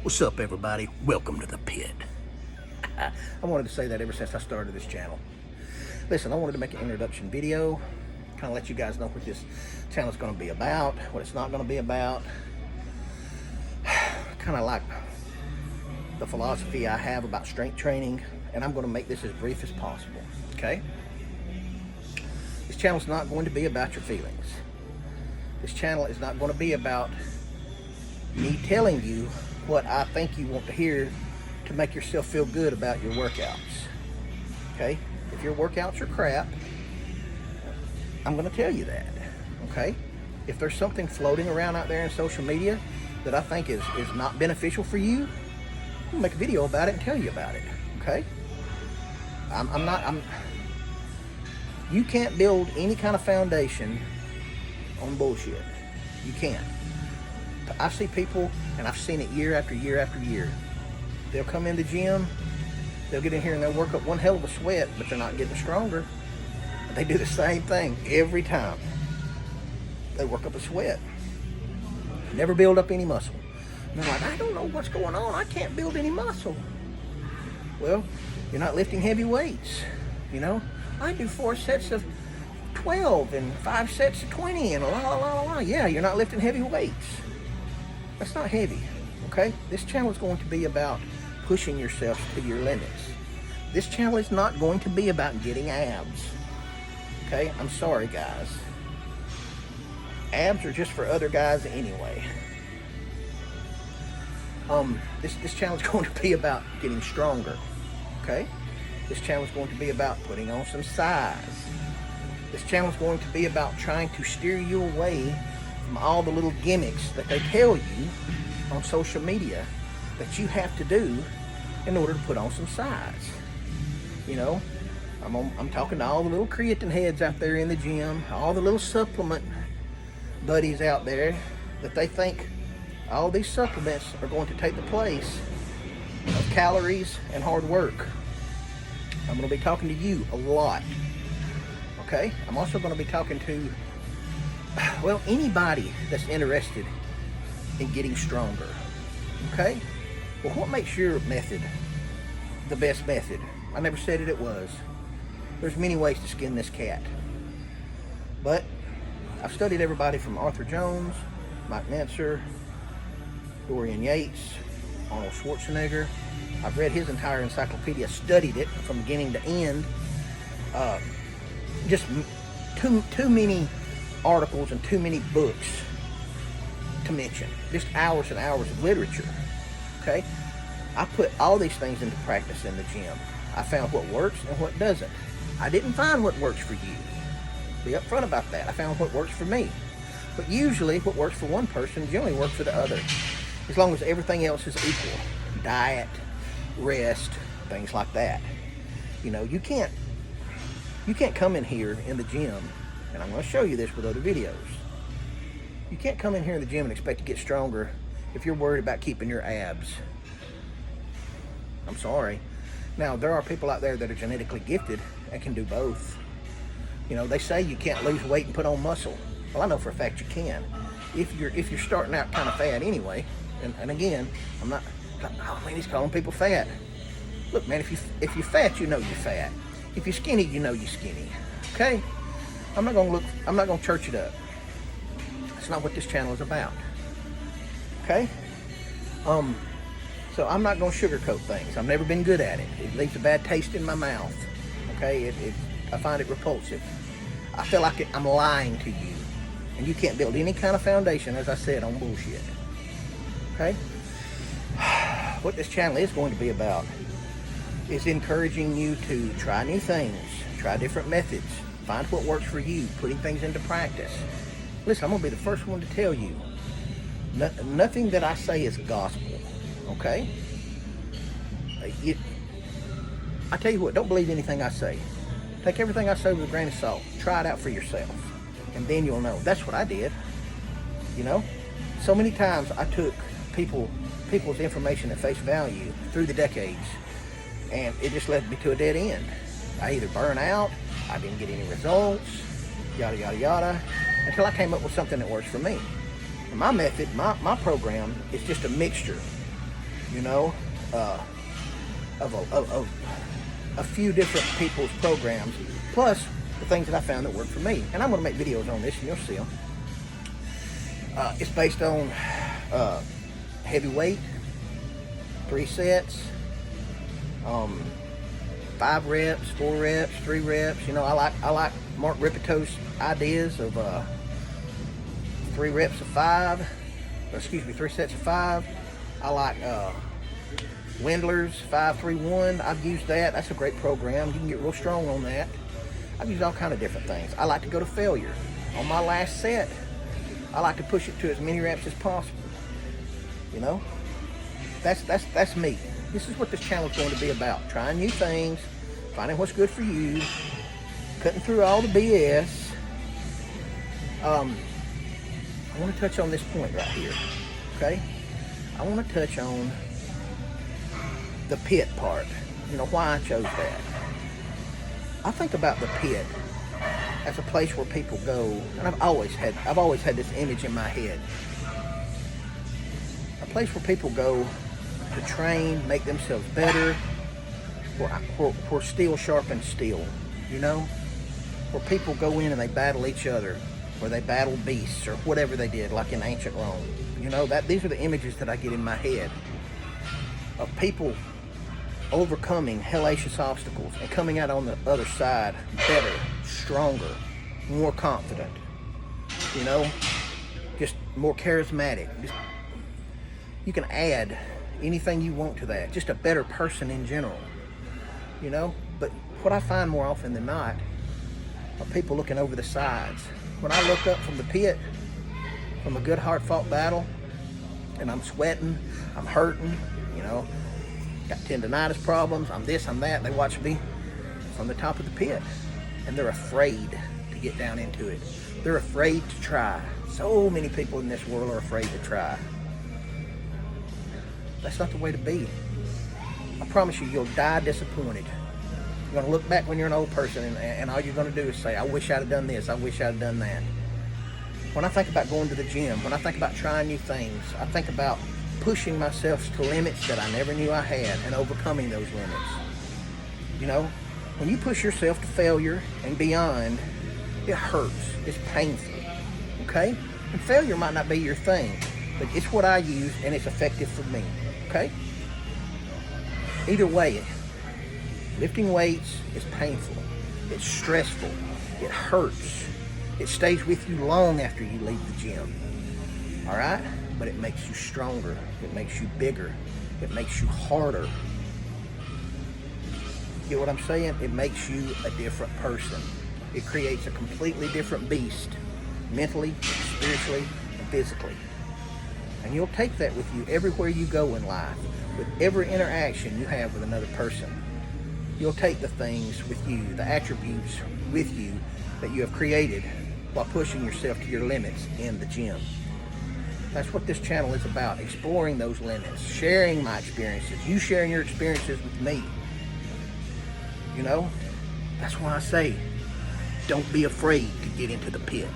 What's up, everybody? Welcome to the pit. I wanted to say that ever since I started this channel. Listen, I wanted to make an introduction video, kind of let you guys know what this channel is going to be about, what it's not going to be about. Kind of like the philosophy I have about strength training, and I'm going to make this as brief as possible, okay? This channel is not going to be about your feelings. This channel is not going to be about me telling you what I think you want to hear to make yourself feel good about your workouts. Okay? If your workouts are crap, I'm going to tell you that. Okay? If there's something floating around out there in social media that I think is not beneficial for you, I'll make a video about it and tell you about it. Okay? You can't build any kind of foundation on bullshit. You can't. I see people, and I've seen it year after year after year. They'll come in the gym, they'll get in here and they'll work up one hell of a sweat, but they're not getting stronger. They do the same thing every time. They work up a sweat. Never build up any muscle. And they're like, I don't know what's going on. I can't build any muscle. Well, you're not lifting heavy weights. You know, I do 4 sets of 12 and 5 sets of 20 and Yeah, you're not lifting heavy weights. That's not heavy, okay? This channel is going to be about pushing yourself to your limits. This channel is not going to be about getting abs, okay? I'm sorry, guys. Abs are just for other guys anyway. This channel is going to be about getting stronger, okay? This channel is going to be about putting on some size. This channel is going to be about trying to steer you away from all the little gimmicks that they tell you on social media that you have to do in order to put on some size. You know, I'm talking to all the little creatine heads out there in the gym, all the little supplement buddies out there that they think all these supplements are going to take the place of calories and hard work. I'm going to be talking to you a lot. Okay? I'm also going to be talking to, well, anybody that's interested in getting stronger. Okay? Well, what makes your method the best method? I never said it was. There's many ways to skin this cat. But I've studied everybody from Arthur Jones, Mike Mentzer, Dorian Yates, Arnold Schwarzenegger. I've read his entire encyclopedia, studied it from beginning to end. Just too many articles and too many books to mention. Just hours and hours of literature. Okay? I put all these things into practice in the gym. I found what works and what doesn't. I didn't find what works for you. Be upfront about that. I found what works for me. But usually what works for one person generally works for the other. As long as everything else is equal. Diet, rest, things like that. You know, you can't come in here in the gym, and I'm going to show you this with other videos. You can't come in here in the gym and expect to get stronger if you're worried about keeping your abs. I'm sorry. Now, there are people out there that are genetically gifted and can do both. You know, they say you can't lose weight and put on muscle. Well, I know for a fact you can. If you're starting out kind of fat anyway, and again, I'm not, oh man, he's calling people fat. Look, man, if you're fat, you know you're fat. If you're skinny, you know you're skinny. Okay? I'm not gonna church it up. That's not what this channel is about. Okay? So I'm not gonna sugarcoat things. I've never been good at it. It leaves a bad taste in my mouth. Okay? I find it repulsive. I feel like I'm lying to you. And you can't build any kind of foundation, as I said, on bullshit. Okay? What this channel is going to be about is encouraging you to try new things, try different methods, find what works for you, putting things into practice. Listen, I'm going to be the first one to tell you, nothing that I say is gospel, okay? I tell you what, don't believe anything I say. Take everything I say with a grain of salt. Try it out for yourself, and then you'll know. That's what I did, you know? So many times I took people's information at face value through the decades, and it just led me to a dead end. I either burn out, I didn't get any results, yada, yada, yada, until I came up with something that works for me. And my method, my program is just a mixture you know, of a few different people's programs, plus the things that I found that work for me. And I'm going to make videos on this, and you'll see them. It's based on heavy weight, 3 sets, 5 reps, 4 reps, 3 reps. You know, I like Mark Rippetoe's ideas of 3 reps of 5. Excuse me, 3 sets of 5. I like Wendler's 5-3-1. I've used that. That's a great program. You can get real strong on that. I've used all kind of different things. I like to go to failure. On my last set, I like to push it to as many reps as possible. You know, that's me. This is what this channel is going to be about. Trying new things, finding what's good for you, cutting through all the BS. I want to touch on this point right here, okay? I want to touch on the pit part. You know, why I chose that. I think about the pit as a place where people go, and I've always had this image in my head. A place where people go to train, make themselves better, where steel sharpens steel, you know? Where people go in and they battle each other, where they battle beasts, or whatever they did, like in ancient Rome. You know, these are the images that I get in my head of people overcoming hellacious obstacles and coming out on the other side better, stronger, more confident, you know, just more charismatic. You can add anything you want to that, just a better person in general, you know. But what I find more often than not are people looking over the sides. When I look up from the pit, from a good hard-fought battle, and I'm sweating, I'm hurting, you know, got tendonitis problems, I'm this, I'm that, they watch me from the top of the pit, and they're afraid to get down into it. They're afraid to try. So many people in this world are afraid to try. That's not the way to be. I promise you, you'll die disappointed. You're going to look back when you're an old person, and all you're going to do is say, I wish I'd have done this, I wish I'd have done that. When I think about going to the gym, when I think about trying new things, I think about pushing myself to limits that I never knew I had and overcoming those limits. You know, when you push yourself to failure and beyond, it hurts, it's painful, okay? And failure might not be your thing, but it's what I use and it's effective for me, okay? Either way, lifting weights is painful, it's stressful, it hurts, it stays with you long after you leave the gym, all right? But it makes you stronger, it makes you bigger, it makes you harder. Get what I'm saying? It makes you a different person. It creates a completely different beast, mentally, spiritually, and physically. And you'll take that with you everywhere you go in life, with every interaction you have with another person. You'll take the things with you, the attributes with you that you have created while pushing yourself to your limits in the gym. That's what this channel is about, exploring those limits, sharing my experiences, you sharing your experiences with me. You know, that's why I say, don't be afraid to get into the pit.